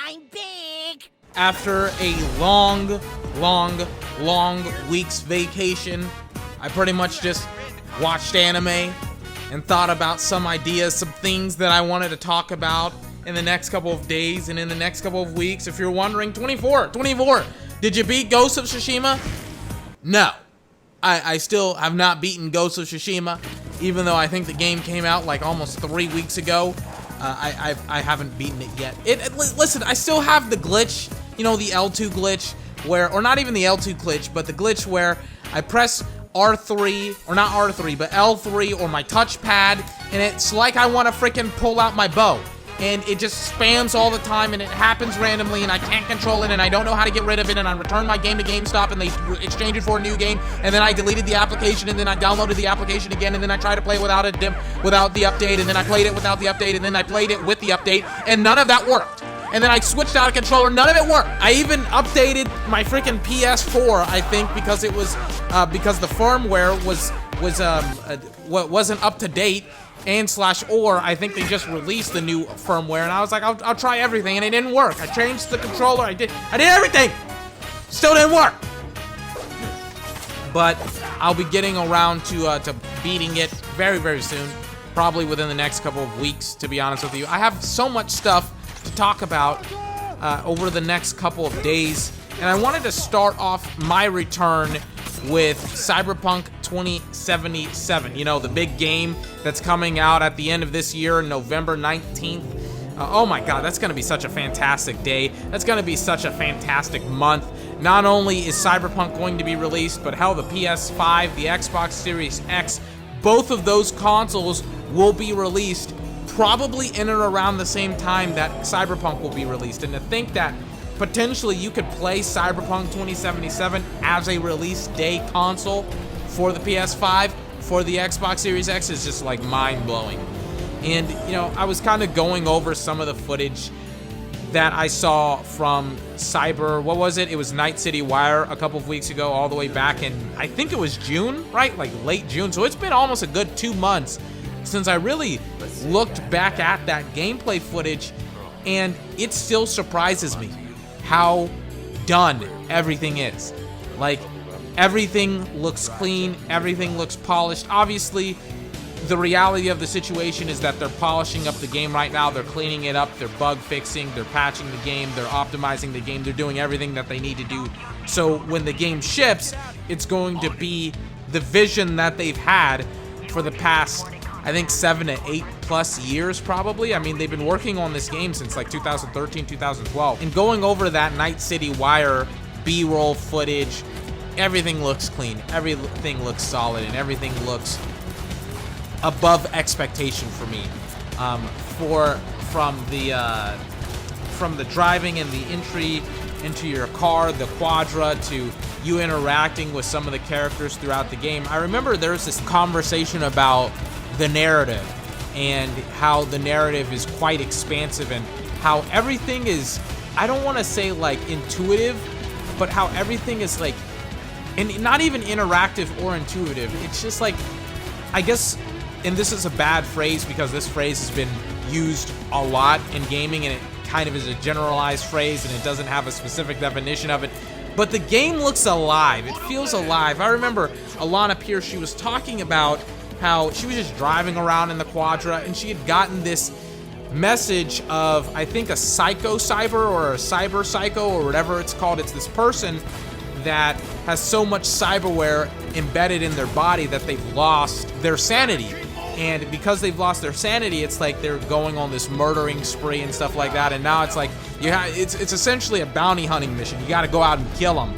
I'm big. After a long week's vacation, I pretty much just watched anime and thought about some ideas, some things that I wanted to talk about in the next couple of days and in the next couple of weeks. If you're wondering, 24, did you beat Ghost of Tsushima? No. I still have not beaten Ghost of Tsushima, even though I think the game came out like almost 3 weeks ago. I haven't beaten it yet. Listen, I still have the glitch, you know, the L2 glitch, where, or not even the L2 glitch, but the glitch where I press R3, or not R3, but L3 or my touchpad, and it's like I want to freaking pull out my bow. And it just spams all the time, and it happens randomly, and I can't control it, and I don't know how to get rid of it, and I return my game to GameStop, and they exchange it for a new game, and then I deleted the application, and then I downloaded the application again, and then I tried to play it without the update, and then I played it without the update, and then I played it with the update, and none of that worked. And then I switched out a controller, none of it worked. I even updated my freaking PS4, I think, because it was, because the firmware wasn't up to date, or I think they just released the new firmware, and I was like, I'll try everything, and it didn't work. I changed the controller, I did everything, still didn't work. But I'll be getting around to beating it very soon, probably within the next couple of weeks, to be honest with you. I have so much stuff to talk about over the next couple of days, and I wanted to start off my return with Cyberpunk 2077, you know, the big game that's coming out at the end of this year, November 19th. Oh my god, that's going to be such a fantastic day. That's going to be such a fantastic month. Not only is Cyberpunk going to be released, but hell, the PS5, the Xbox Series X, both of those consoles will be released probably in and around the same time that Cyberpunk will be released. And to think that potentially you could play Cyberpunk 2077 as a release day console for the PS5, for the Xbox Series X is just like mind-blowing. And, you know, I was kind of going over some of the footage that I saw from what was it? It was Night City Wire a couple of weeks ago, all the way back in, I think it was June, right? Like late June. So it's been almost a good 2 months since I really looked back at that gameplay footage, and it still surprises me how done everything is. Like, everything looks clean, everything looks polished. Obviously, the reality of the situation is that they're polishing up the game right now, they're cleaning it up, they're bug fixing, they're patching the game, they're optimizing the game, they're doing everything that they need to do. So when the game ships, it's going to be the vision that they've had for the past, I think, 7 to 8 plus years probably. I mean, they've been working on this game since like 2013, 2012. And going over that Night City Wire B-roll footage, everything looks clean, everything looks solid, and everything looks above expectation for me. From the driving and the entry into your car, the quadra, to you interacting with some of the characters throughout the game. I remember there was this conversation about the narrative and how the narrative is quite expansive and how everything is, I don't want to say like intuitive, but how everything is like, and not even interactive or intuitive. It's just like, I guess, and this is a bad phrase because this phrase has been used a lot in gaming and it kind of is a generalized phrase and it doesn't have a specific definition of it, but the game looks alive. It feels alive. I remember Alana Pierce, she was talking about how she was just driving around in the quadra and she had gotten this message of, I think, a psycho cyber or a cyber psycho or whatever it's called. It's this person that has so much cyberware embedded in their body that they've lost their sanity. And because they've lost their sanity, it's like they're going on this murdering spree and stuff like that. And now it's like, it's essentially a bounty hunting mission. You got to go out and kill them.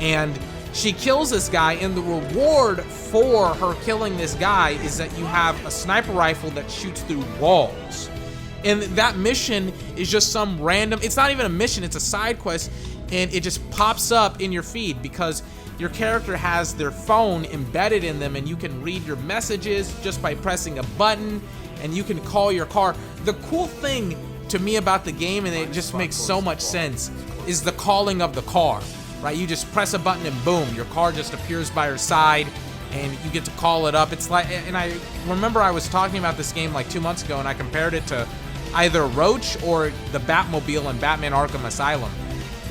And she kills this guy, and the reward for her killing this guy is that you have a sniper rifle that shoots through walls. And that mission is just some random, it's not even a mission, it's a side quest, and it just pops up in your feed because your character has their phone embedded in them and you can read your messages just by pressing a button, and you can call your car. The cool thing to me about the game, and it just makes so much sense, is the calling of the car, right? You just press a button and boom, your car just appears by your side and you get to call it up. It's like, and I remember I was talking about this game like 2 months ago and I compared it to either Roach or the Batmobile in Batman Arkham Asylum.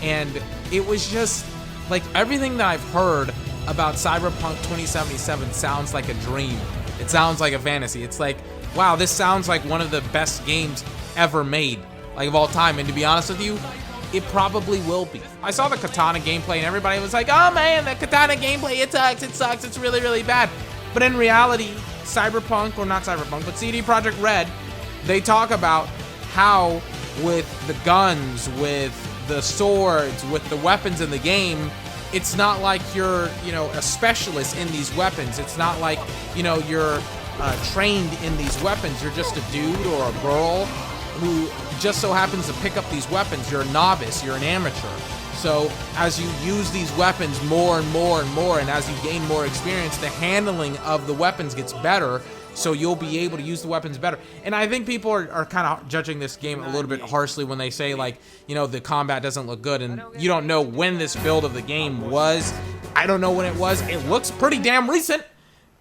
And it was just like everything that I've heard about Cyberpunk 2077 sounds like a dream. It sounds like a fantasy. It's like, wow, this sounds like one of the best games ever made, like of all time. And to be honest with you, it probably will be. I saw the Katana gameplay and everybody was like, oh man, the Katana gameplay, it sucks, it's really, really bad. But in reality, Cyberpunk, or not Cyberpunk, but CD Projekt Red, they talk about how with the guns, with the swords, with the weapons in the game, it's not like you're, you know, a specialist in these weapons. It's not like, you know, you're trained in these weapons. You're just a dude or a girl who just so happens to pick up these weapons. You're a novice, you're an amateur. So as you use these weapons more and more and more, and as you gain more experience, the handling of the weapons gets better, so you'll be able to use the weapons better. And I think people are kind of judging this game a little bit harshly when they say, like, you know, the combat doesn't look good, and you don't know when this build of the game was. I don't know when it was. It looks pretty damn recent,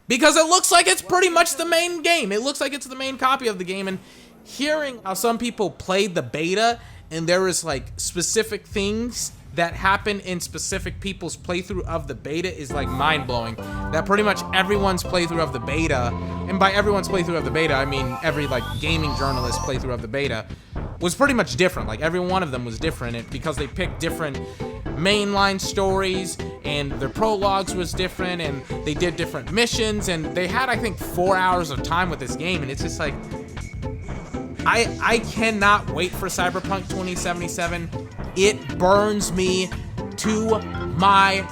because it looks like it's pretty much the main game. It looks like it's the main copy of the game, and hearing how some people played the beta, and there was like specific things that happen in specific people's playthrough of the beta is like mind-blowing. That pretty much everyone's playthrough of the beta, and by everyone's playthrough of the beta, I mean every like gaming journalist playthrough of the beta, was pretty much different. Like every one of them was different because they picked different mainline stories, and their prologues was different, and they did different missions, and they had, I think, 4 hours of time with this game, and it's just like, I cannot wait for Cyberpunk 2077. It burns me to my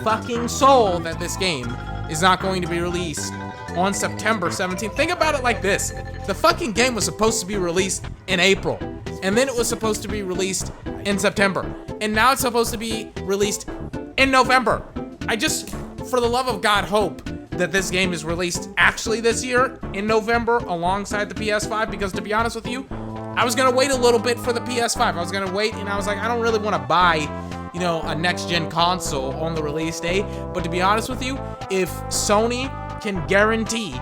fucking soul that this game is not going to be released on September 17th. Think about it like this. The fucking game was supposed to be released in April, and then it was supposed to be released in September, and now it's supposed to be released in November. I just, for the love of God, hope that this game is released actually this year in November alongside the PS5, because to be honest with you, I was gonna wait a little bit for the PS5. I was gonna wait, and I was like, I don't really want to buy, you know, a next-gen console on the release day. But to be honest with you, if Sony can guarantee,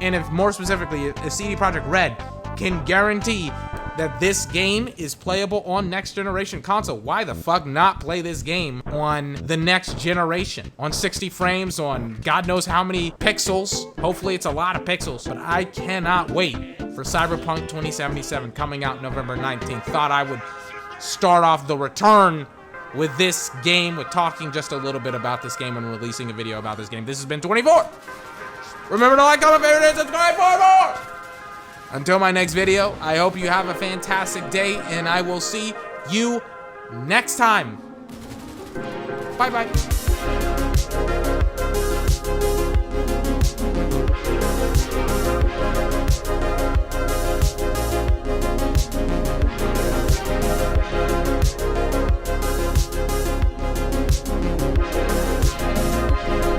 and if more specifically, if CD Projekt Red can guarantee that this game is playable on next generation console, why the fuck not play this game on the next generation? On 60 frames, on God knows how many pixels. Hopefully it's a lot of pixels, but I cannot wait for Cyberpunk 2077 coming out November 19th. Thought I would start off the return with this game, with talking just a little bit about this game and releasing a video about this game. This has been 24. Remember to like, comment, favorite, and subscribe for more. Until my next video, I hope you have a fantastic day, and I will see you next time. Bye-bye.